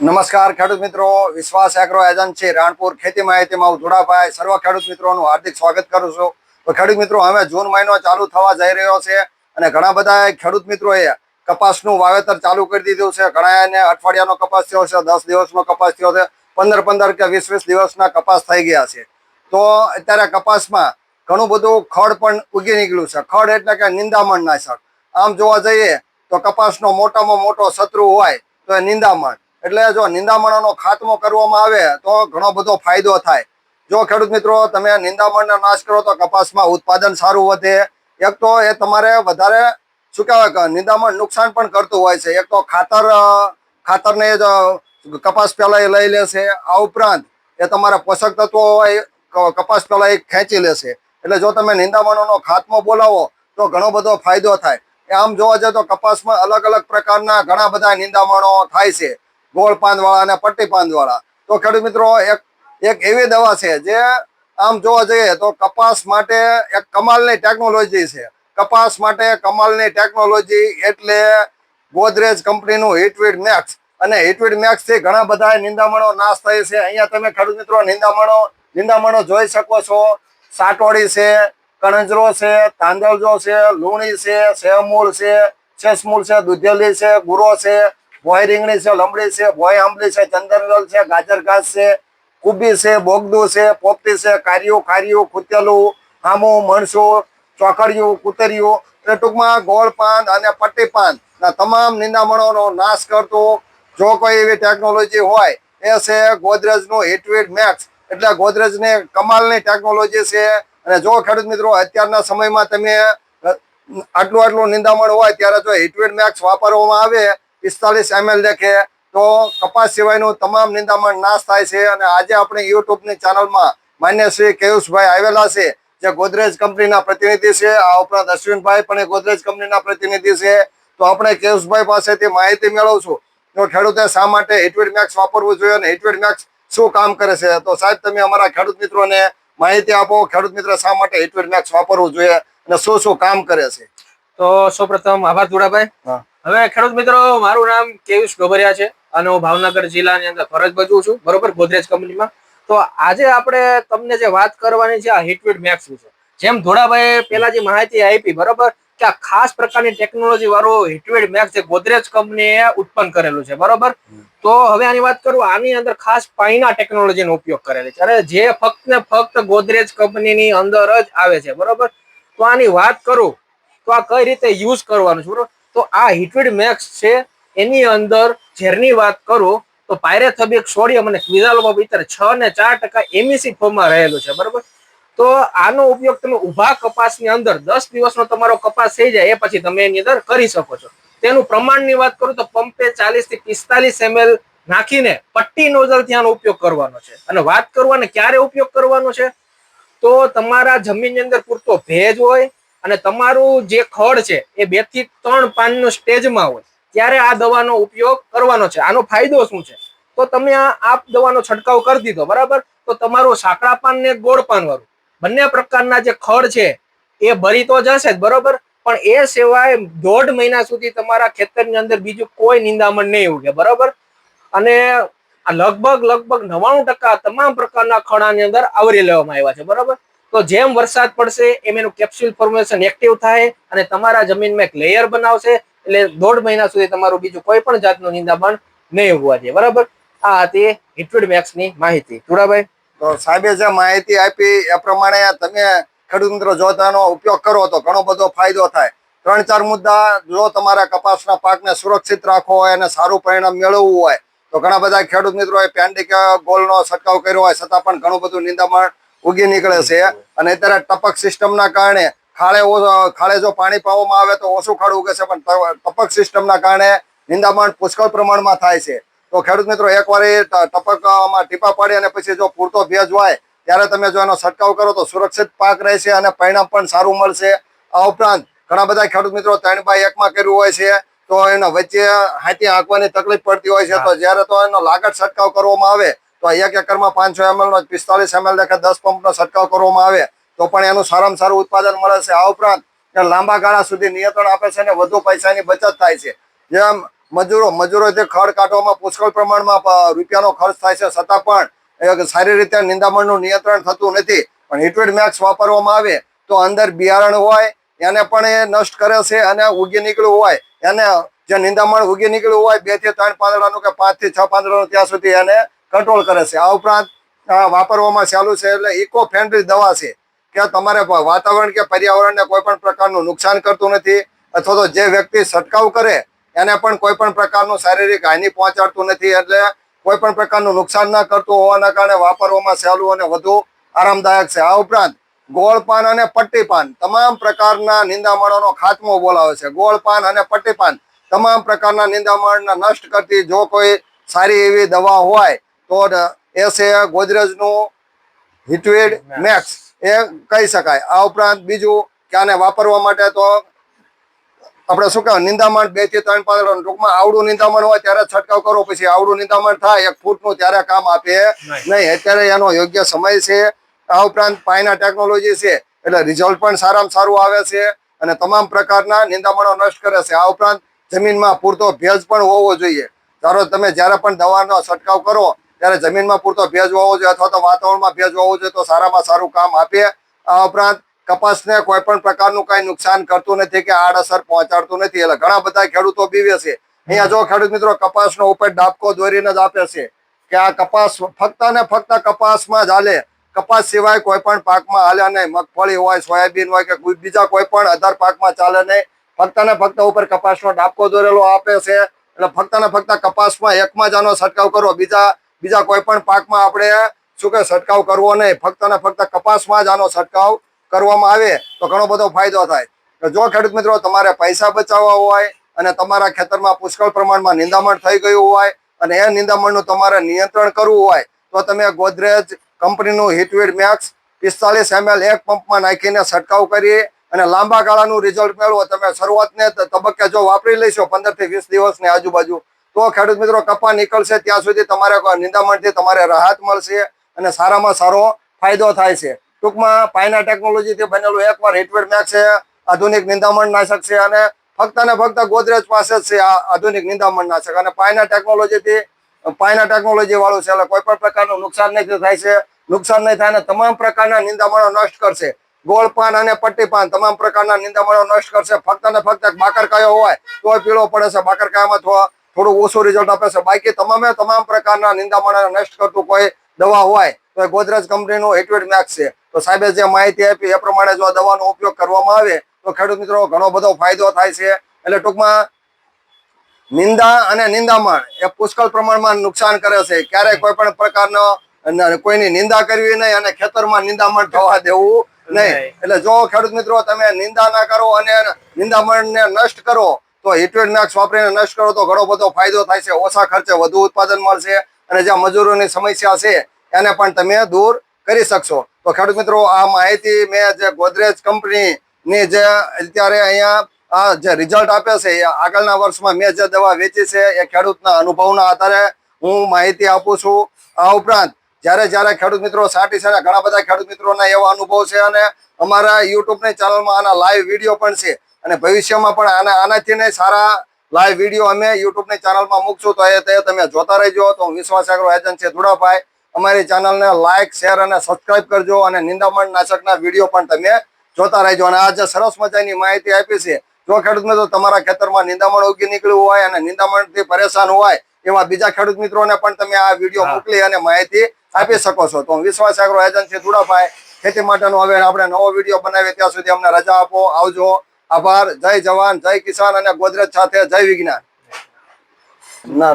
નમસ્કાર ખેડૂત મિત્રો, વિશ્વાસ એગ્રો એજન્સી રાણપુર ખેતી માહિતીમાં હું ધુડાભાઈ સર્વ ખેડૂત મિત્રોનું હાર્દિક સ્વાગત કરું છું. તો ખેડૂત મિત્રો, હવે જૂન મહિનો ચાલુ થવા જઈ રહ્યો છે અને ઘણા બધા ખેડૂત મિત્રોએ કપાસનું વાવેતર ચાલુ કરી દીધું છે. ઘણાને અઠવાડિયાનો કપાસ થયો છે, 10 દિવસનો કપાસ થયો છે, 15 કે 20 દિવસના કપાસ થઈ ગયા છે. તો અત્યારે કપાસમાં ઘણું બધું ખડ પણ ઉગી નીકળ્યું છે. ખડ એટલે કે નિંદામણ નાશક. આમ જોવા જઈએ તો કપાસનો મોટામાં મોટો શત્રુ હોય તો એ નિંદામણ. એટલે જો નિંદામણોનો ખાત્મો કરવામાં આવે તો ઘણો બધો ફાયદો થાય. જો ખેડૂત મિત્રો તમે નિંદામણનો નાશ કરો તો કપાસમાં ઉત્પાદન સારું વધે. એક તો એ તમારે વધારે શું કહેવાય કે નિંદામણ નુકસાન પણ કરતું હોય છે. એક તો ખાતરને જ કપાસ પહેલા એ લઈ લેશે. આ ઉપરાંત એ તમારા પોષક તત્વો હોય કપાસ પહેલા એ ખેંચી લેશે. એટલે જો તમે નિંદામણોનો ખાત્મો બોલાવો તો ઘણો બધો ફાયદો થાય. આમ જોવા જાય તો કપાસમાં અલગ અલગ પ્રકારના ઘણા બધા નિંદામણો થાય છે, ગોળ પાંદવાળા અને પટ્ટી પાંદવાળા. તો ખેડૂત મિત્રો એક એવી દવા છે જે આમ જોવા જઈએ તો કપાસ માટે એક કમાલની ટેકનોલોજી છે. કપાસ માટે કમાલની ટેકનોલોજી એટલે ગોદરેજ કંપનીનું હિટવીડ મેક્સ. અને હિટવીડ મેક્સ થી ઘણા બધા નિંદામણો નાશ થાય છે. અહીંયા તમે ખેડૂત મિત્રો નિંદામણો જોઈ શકો છો. સાટોડી છે, કણજરો છે, તાંદળજો છે, લૂણી છે, સેમૂળ છે, શેષમૂળ છે, દૂધેલી છે, ગુરો છે, ભોય રીંગણી છે, લમડી છે, ભોય આંબલી છે, ચંદનવેલ છે, ગાજર ઘાસ છે, કુબી છે, બોગદું છે, પોપટી છે, કારિયું, ખૂતેલું, હામું, મણસું, ચોકડિયું, કુતરિયું. એટલે ટૂંકમાં ગોળ પાન અને પટ્ટી પાન ના તમામ નિંદામણોનો નાશ કરતું જો કોઈ એવી ટેકનોલોજી હોય એ છે ગોદરેજનું હિટવીડ મેક્સ. એટલે ગોદરેજની કમાલની ટેકનોલોજી છે. અને જો ખેડૂત મિત્રો અત્યારના સમયમાં તમે આટલું નિંદામણ હોય ત્યારે જો હિટવીડ મેક્સ વાપરવામાં આવે 45 ml લેખે તો કપાસ સિવાયનું તમામ નિંદામણ નાશ થાય છે. અને આજે આપણે યુટ્યુબની ચેનલમાં માન્ય શ્રી કેયુષભાઈ આવેલા છે જે ગોદરેજ કંપનીના પ્રતિનિધિ છે. આ ઉપરાંત અશ્વિનભાઈ પણ એ ગોદરેજ કંપનીના પ્રતિનિધિ છે. તો આપણે કેયુષભાઈ પાસેથી માહિતી મેળવશું તો ખેડૂતે શા માટે હિટવીડ મેક્સ વાપરવું જોઈએ અને હિટવીડ મેક્સ શું કામ કરે છે. તો સાહેબ તમે અમારા ખેડૂત મિત્રોને માહિતી આપો. ખેડૂત મિત્ર શા માટે હિટવીડ મેક્સ વાપરવું જોઈએ અને શું કામ કરે છે. તો સૌપ્રથમ આભાર ધુડાભાઈ. હવે ખેડૂત મિત્રો, મારું નામ કેયુષ ગોબરિયા છે અને હું ભાવનગર જિલ્લાની અંદર ફરજ બજવું છું, બરોબર, ગોદરેજ કંપનીમાં. તો આજે આપણે તમને જે વાત કરવાની છે આ હિટવીડ મેક્સ વિશે. જેમ ધોળાભાઈ પેલા જે માહિતી આપી, બરોબર, કે આ ખાસ પ્રકારની ટેકનોલોજી વાળું હિટવીડ મેક્સ જે ગોદરેજ કંપનીએ ઉત્પન્ન કરેલું છે, બરોબર. તો હવે આની વાત કરું, આની અંદર ખાસ પાઈના ટેકનોલોજીનો ઉપયોગ કરેલી છે અને જે ફક્ત ને ફક્ત ગોદરેજ કંપનીની અંદર જ આવે છે, બરોબર. તો આની વાત કરું તો આ કઈ રીતે યુઝ કરવાનું છે, બરોબર. તો આ હિટવીડ મેક્સ છે એની અંદર ઝેરની વાત કરું તો પાયરેથોબિક સોડિયમ અને ક્વિઝાલોમેબ 6 ને 4% MEC ફોર્મમાં રહેલું છે, બરોબર. તો આનો ઉપયોગ તમે ઉભા કપાસની અંદર 10 દિવસનો તમારો કપાસ થઈ જાય એ પછી તમે એની અંદર કરી શકો છો. તેનું પ્રમાણની વાત કરું તો પંપે 40 થી 45 ml નાખીને પટ્ટી નોઝલથી આનો ઉપયોગ કરવાનો છે. અને વાત કરવાને ક્યારે ઉપયોગ કરવાનો છે તો તમારા જમીનની અંદર પૂરતો ભેજ હોય અને તમારું જે ખડ છે એ 2 થી 3 પાનનો સ્ટેજમાં હોય ત્યારે આ દવાનો ઉપયોગ કરવાનો છે. આનો ફાયદો શું છે તો તમે આ દવાનો છંટકાવ કરી દીધો, બરાબર, તો તમારું સાંકડા પાન ને ગોળ પાન વાળું બંને પ્રકારના જે ખડ છે એ ભરી તો જશે જ, બરોબર. પણ એ સિવાય 1.5 મહિના સુધી તમારા ખેતરની અંદર બીજું કોઈ નિંદામણ નહીં ઉગે, બરોબર. અને આ લગભગ 99% તમામ પ્રકારના ખડાની અંદર આવરી લેવામાં આવ્યા છે, બરોબર. તો જેમ વરસાદ પડશે એમ એનું કેપ્સ્યુલ ફોર્મેશન એક્ટિવ થાય અને તમારા જમીનમાં એક લેયર બનાવશે. એટલે 1.5 મહિના સુધી તમારું બીજું કોઈ પણ જાતનું નિંદામણ નહીં ઉગવા દે, બરાબર. આ હતી હિટવીડ મેક્સ ની માહિતી. ધુડાભાઈ, તો સાહેબે જે માહિતી આપી એ પ્રમાણે તમે ખેડૂત મિત્રો જો તેનો ઉપયોગ કરો તો ઘણો બધો ફાયદો થાય. 3-4 મુદ્દા. જો તમારા કપાસના પાકને સુરક્ષિત રાખવો હોય અને સારું પરિણામ મેળવવું હોય તો ઘણા બધા ખેડૂત મિત્રોએ પેન્ડિક ગોળનો છંટકાવ કર્યો હોય છતાં પણ ઘણું બધું નિંદામણ ઉગી નીકળે છે. અને અત્યારે ટપક સિસ્ટમના કારણે ખાળે જો પાણી પાવામાં આવે તો ઓછું ખડ ઉગે છે, પણ ટપક સિસ્ટમના કારણે નિંદામણ પુષ્કળ પ્રમાણમાં થાય છે. તો ખેડૂત મિત્રો એકવાર એ ટપકમાં ટીપા પાડી અને પછી જો પૂરતો ભેજ હોય ત્યારે તમે જો એનો છંટકાવ કરો તો સુરક્ષિત પાક રહેશે અને પરિણામ પણ સારું મળશે. આ ઉપરાંત ઘણા બધા ખેડૂત મિત્રો 3x1 કર્યું હોય છે તો એના વચ્ચે હાથી આંકવાની તકલીફ પડતી હોય છે. તો જ્યારે તો એનો લાગત છંટકાવ કરવામાં આવે તો 1 એકરમાં 500 ml નો 45 ml લેખે 10 પંપનો છંટકાવ કરવામાં આવે તો પણ એનું સારામાં સારું ઉત્પાદન મળે છે. આ ઉપરાંત લાંબા ગાળા સુધી નિયંત્રણ આપે છે અને વધુ પૈસાની બચત થાય છે. જેમ મજૂરોથી ખડ કાઢવામાં પુષ્કળ પ્રમાણમાં રૂપિયાનો ખર્ચ થાય છે, છતાં પણ સારી રીતે નિંદામણનું નિયંત્રણ થતું નથી. પણ હિટવેડ મેક્સ વાપરવામાં આવે તો અંદર બિયારણ હોય એને પણ એ નષ્ટ કરે છે, અને ઉગી નીકળ્યું હોય એને જે નિંદામણ ઉગી નીકળ્યું હોય 2 થી 3 પાંદડાનું કે 5 થી 6 પાંદડાનું ત્યાં સુધી એને કંટ્રોલ કરે છે. આ ઉપરાંત વાપરવામાં ચાલુ છે એટલે ઇકો ફ્રેન્ડલી દવા છે કે તમારે વાતાવરણ કે પર્યાવરણને કોઈ પણ પ્રકારનું નુકસાન કરતું નથી, અથવા તો જે વ્યક્તિ છંટકાવ કરે એને પણ કોઈ પણ પ્રકારનું શારીરિક હાનિ પહોંચાડતું નથી. એટલે કોઈ પણ પ્રકારનું નુકસાન ના કરતું હોવાના કારણે વાપરવામાં સહેલું અને વધુ આરામદાયક છે. આ ઉપરાંત ગોળ પાન અને પટ્ટી પાન તમામ પ્રકારના નિંદામણોનો ખાત્મો બોલાવે છે. ગોળ પાન અને પટ્ટી પાન તમામ પ્રકારના નિંદામણને નષ્ટ કરતી જો કોઈ સારી એવી દવા હોય તો એ છે ગોદરેજનું હિટવેડ મેક્સ એ કહી શકાય. આ ઉપરાંત બીજું કે આને વાપરવા માટે તો આપણે શું કહેવાય, નિંદામણ 2 થી 3 પાંદડા, ટૂંકમાં આવડું નિંદામણ હોય ત્યારે છંટકાવ કરવો, પછી આવડું નિંદામણ થાય 1 ફૂટનું ત્યારે કામ આપે નહીં. અત્યારે એનો યોગ્ય સમય છે. આ ઉપરાંત પાયના ટેકનોલોજી છે એટલે રિઝલ્ટ પણ સારામાં સારું આવે છે અને તમામ પ્રકારના નિંદામણો નષ્ટ કરે છે. આ ઉપરાંત જમીનમાં પૂરતો ભેજ પણ હોવો જોઈએ. ધારો તમે જ્યારે પણ દવાનો છંટકાવ કરો ત્યારે જમીનમાં પૂરતો ભેજ હોવો જોઈએ, અથવા તો વાતાવરણમાં ભેજ હોવો જોઈએ, તો સારામાં સારું કામ આપે. આ ઉપરાંત કપાસને કોઈ પણ પ્રકારનું કઈ નુકસાન કરતું નથી કે આડઅસર પહોંચાડતું નથી. એટલે ઘણા બધા ખેડૂતો બીવે છે. અહીંયા જો ખેડૂત મિત્રો કપાસનો ઉપર ડાબકો દોરીને જ આપે છે કે આ કપાસ ફક્ત ને ફક્ત કપાસમાં જ હાલે, કપાસ સિવાય કોઈ પણ પાકમાં હાલે નહીં. મગફળી હોય, સોયાબીન હોય કે બીજા કોઈ પણ અધર પાકમાં ચાલે નહીં. ફક્ત ને ફક્ત ઉપર કપાસનો ડાબકો દોરેલો આપે છે. એટલે ફક્ત ને ફક્ત કપાસમાં એકમાં જ આનો છંટકાવ કરવો, બીજા કોઈ પણ પાકમાં આપણે શું કે છંટકાવ કરવો નહીં. ફક્ત ને ફક્ત કપાસમાં જ આનો છંટકાવ કરવામાં આવે તો ઘણો બધો ફાયદો થાય. જો ખેડૂત મિત્રો તમારે પૈસા બચાવવા હોય અને તમારા ખેતરમાં પુષ્કળ પ્રમાણમાં નિંદામણ થઈ ગયું હોય અને એ નિંદામણનું તમારે નિયંત્રણ કરવું હોય તો તમે ગોદરેજ કંપનીનું હિટવેડ મેક્સ 45 ml એક પંપમાં નાખીને છંટકાવ કરી અને લાંબા ગાળાનું રિઝલ્ટ મેળવો. તમે શરૂઆતને તબક્કે જો વાપરી લેશો 15 થી 20 દિવસની આજુબાજુ, તો ખેડૂત મિત્રો કપા નીકળશે ત્યાં સુધી તમારે નિંદામણથી તમારે રાહત મળશે અને સારામાં સારો ફાયદો થાય છે. ટૂંકમાં પાયના ટેકનોલોજીથી બનેલું એકવાર હિટવેડ મેક્સ છે આધુનિક નિંદામણ નાશક છે, અને ફક્ત ને ફક્ત ગોદરેજ પાસે જ છે આ આધુનિક નિંદામણ નાશક, અને પાયના ટેકનોલોજી વાળું છે. એટલે કોઈ પણ પ્રકારનું નુકસાન નહીં થાય છે, નુકસાન નહીં થાય અને તમામ પ્રકારના નિંદામણો નષ્ટ કરશે. ગોળ પાન અને પટ્ટી પાન તમામ પ્રકારના નિંદામણો નષ્ટ કરશે. ફક્ત ને ફક્ત બાકરકાયો હોય તો પીળો પડે છે, બાકરકાયામાં થોડું ઓછું રિઝલ્ટ આપે છે. બાકી તમામ પ્રકારના નિંદામણો નષ્ટ કરતું કોઈ દવા હોય તો એ ગોદરેજ કંપનીનું હિટવેડ મેક્સ છે. તો સાહેબે જે માહિતી આપી એ પ્રમાણે જો દવાનો ઉપયોગ કરવામાં આવે તો ખેડૂત મિત્રો ઘણો બધો ફાયદો થાય છે. એટલે ટૂંકમાં નિંદા અને નિંદામણ એ પુષ્કળ પ્રમાણમાં નુકસાન કરે છે. ક્યારેય કોઈ પણ પ્રકારનો કોઈની નિંદા કરવી નહીં અને ખેતરમાં નિંદામણ થવા દેવું નહીં. એટલે જો ખેડૂત મિત્રો તમે નિંદા ના કરો અને નિંદામણને નષ્ટ કરો તો હિટવેડ મેક્સ વાપરીને નષ્ટ કરો તો ઘણો બધો ફાયદો થાય છે. ઓછા ખર્ચે વધુ ઉત્પાદન મળશે અને જે મજૂરોની સમસ્યા છે એને પણ તમે દૂર કરી શકશો. તો ખેડૂત મિત્રો આ માહિતી મેં જે ગોદરેજ કંપનીની જે અત્યારે અહીંયા આ જે રિઝલ્ટ આપે છે એ આગળના વર્ષમાં મેં જે દવા વેચી છે એ ખેડૂતના અનુભવના આધારે હું માહિતી આપું છું. આ ઉપરાંત જ્યારે ખેડૂત મિત્રો સાટી છે, ઘણા બધા ખેડૂત મિત્રોના એવા અનુભવ છે અને અમારા યુટ્યુબની ચેનલમાં આના લાઈવ વિડીયો પણ છે અને ભવિષ્યમાં પણ આનાથી નહીં સારા લાઈવ વિડીયો અમે યુટ્યુબની ચેનલમાં મૂકશું. તો એ તમે જોતા રહેજો. તો વિશ્વાસ એગ્રો એજન્સી ધુડાભાઈ અમારી ચેનલને લાઈક, શેર અને સબસ્ક્રાઇબ કરજો અને નિંદામણ નાશકના વિડીયો પણ તમે જોતા રહેજો. અને આ જે સરસ મજાની માહિતી આપી છે, જો ખેડૂત મિત્રો તમારા ખેતરમાં નિંદામણ ઉગી નીકળ્યું હોય અને નિંદામણથી પરેશાન હોય એવા બીજા ખેડૂત મિત્રોને પણ તમે આ વિડીયો મોકલી અને માહિતી આપી શકો છો. તો વિશ્વાસ એગ્રો એજન્સી ધુડાભાઈ ખેતી માટેનો હવે આપણે નવો વિડીયો બનાવીએ ત્યાં સુધી અમને રજા આપો. આવજો. આભાર. જય જવાન, જય કિસાન અને ગોદરેજ સાથે જય વિજ્ઞાન. ના